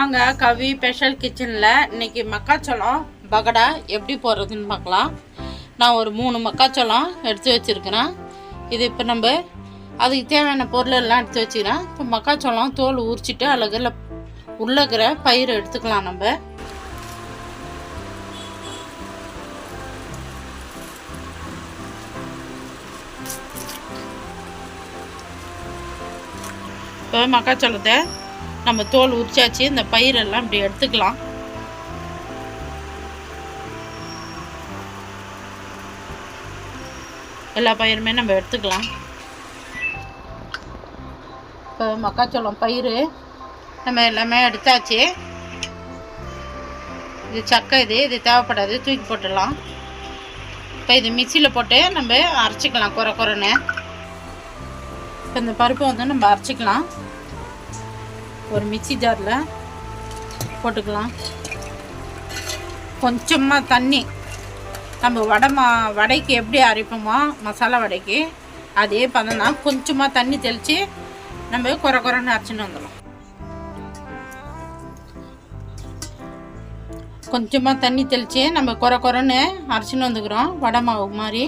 வாங்க கவி ஸ்பெஷல் கிச்சனில் இன்றைக்கி மக்காச்சோளம் பகடா எப்படி போடுறதுன்னு பார்க்கலாம். நான் ஒரு 3 மக்காச்சோளம் எடுத்து வச்சுருக்கிறேன். இது இப்போ நம்ம அதுக்கு தேவையான பொருளெல்லாம் எடுத்து வச்சுக்கிறேன். இப்போ மக்காச்சோளம் தோல் உரிச்சிட்டு அழகில் உள்ளக்கிற பயிரை எடுத்துக்கலாம். நம்ம இப்போ மக்காச்சோளத்தை நம்ம தோல் உரிச்சாச்சு. இந்த பயிரெல்லாம் இப்படி எடுத்துக்கலாம். எல்லா பயிருமே நம்ம எடுத்துக்கலாம். இப்போ மக்காச்சோளம் பயிர் நம்ம எல்லாமே எடுத்தாச்சு. இது சக்கை, இது தேவைப்படாது, தூக்கி போட்டுடலாம். இப்போ இது மிக்சியில் போட்டு நம்ம அரைச்சிக்கலாம் குறைன்னு. இப்போ இந்த பருப்பை வந்து நம்ம அரைச்சிக்கலாம். ஒரு மிக்சி ஜாரில் போட்டுக்கலாம். கொஞ்சமாக தண்ணி, நம்ம வடைக்கு எப்படி அரைப்போமோ மசாலா வடைக்கு அதே பதம் தான். கொஞ்சமாக தண்ணி தெளித்து நம்ம குறைன்னு அரைச்சின்னு வந்துடலாம். கொஞ்சமாக தண்ணி தெளித்து நம்ம குறைன்னு அரைச்சின்னு வந்துக்கிறோம் வடை மாவு மாதிரி.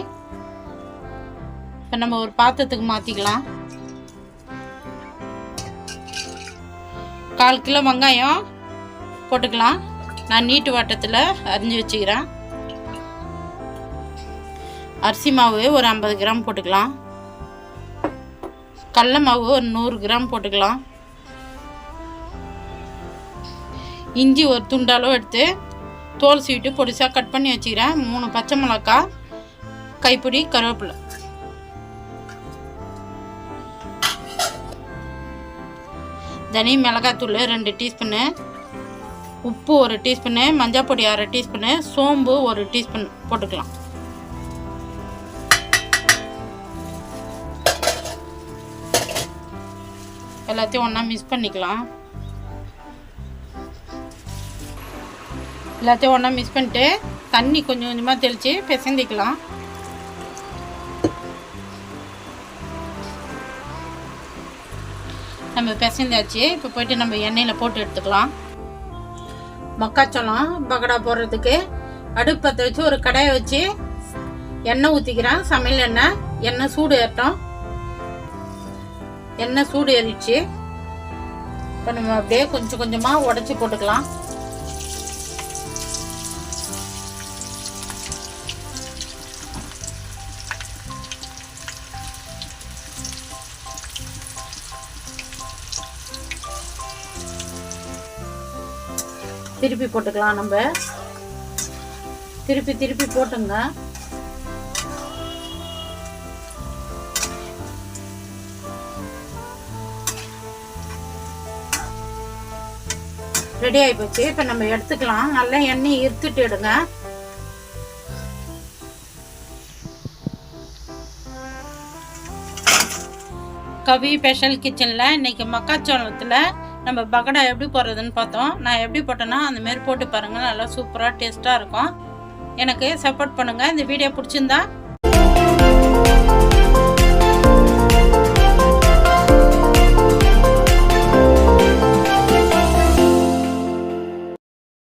இப்போ நம்ம ஒரு பாத்திரத்துக்கு மாற்றிக்கலாம். 1/4 கிலோ வெங்காயம் போட்டுக்கலாம். நான் நீட்டு வாட்டத்தில் அரிஞ்சு வச்சுக்கிறேன். அரிசி மாவு ஒரு 50 கிராம் போட்டுக்கலாம். கடல மாவு ஒரு 100 கிராம் போட்டுக்கலாம். இஞ்சி ஒரு துண்டளவு எடுத்து தோல் சீவிட்டு பொடிசாக கட் பண்ணி வச்சுக்கிறேன். 3 பச்சை மிளகாய், கைப்பிடி கருவேப்பிலை, தனி மிளகாத்தூள் 2 டீஸ்பூனு, உப்பு 1 டீஸ்பூனு, மஞ்சள் பொடி 1/2 டீஸ்பூனு, சோம்பு 1 டீஸ்பூன் போட்டுக்கலாம். எல்லாத்தையும் ஒன்றா மிக்ஸ் பண்ணிக்கலாம். எல்லாத்தையும் ஒன்றா மிக்ஸ் பண்ணிட்டு தண்ணி கொஞ்சம் கொஞ்சமாக தெளித்து பிசைஞ்சிக்கலாம். நம்ம பிசைந்தாச்சு. இப்போ போய்ட்டு நம்ம எண்ணெயில் போட்டு எடுத்துக்கலாம். மக்காச்சோளம் பகடா போடுறதுக்கு அடுப்பு பற்ற வச்சு ஒரு கடாயை வச்சு எண்ணெய் ஊற்றிக்கிறேன். சமையல் எண்ணெய் சூடு ஏறட்டும். எண்ணெய் சூடு ஏறிடுச்சு. இப்போ நம்ம அப்படியே கொஞ்சம் கொஞ்சமாக உடச்சி போட்டுக்கலாம். திருப்பி போட்டுக்கலாம். நம்ம திருப்பி போட்டுங்க. ரெடி ஆகி போச்சு. இப்போ நம்ம எடுத்துக்கலாம். நல்லா எண்ணெய் இருத்துட்டு எடுங்க. கவி ஸ்பெஷல் கிச்சனில் இன்னைக்கு மக்காச்சோளத்தில் நம்ம பகடா எப்படி போடுறதுன்னு பார்த்தோம். நான் எப்படி போட்டேன்னா அந்தமாரி போட்டு பாருங்கள். நல்லா சூப்பராக டேஸ்ட்டாக இருக்கும். எனக்கு சப்போர்ட் பண்ணுங்கள். இந்த வீடியோ பிடிச்சிருந்தா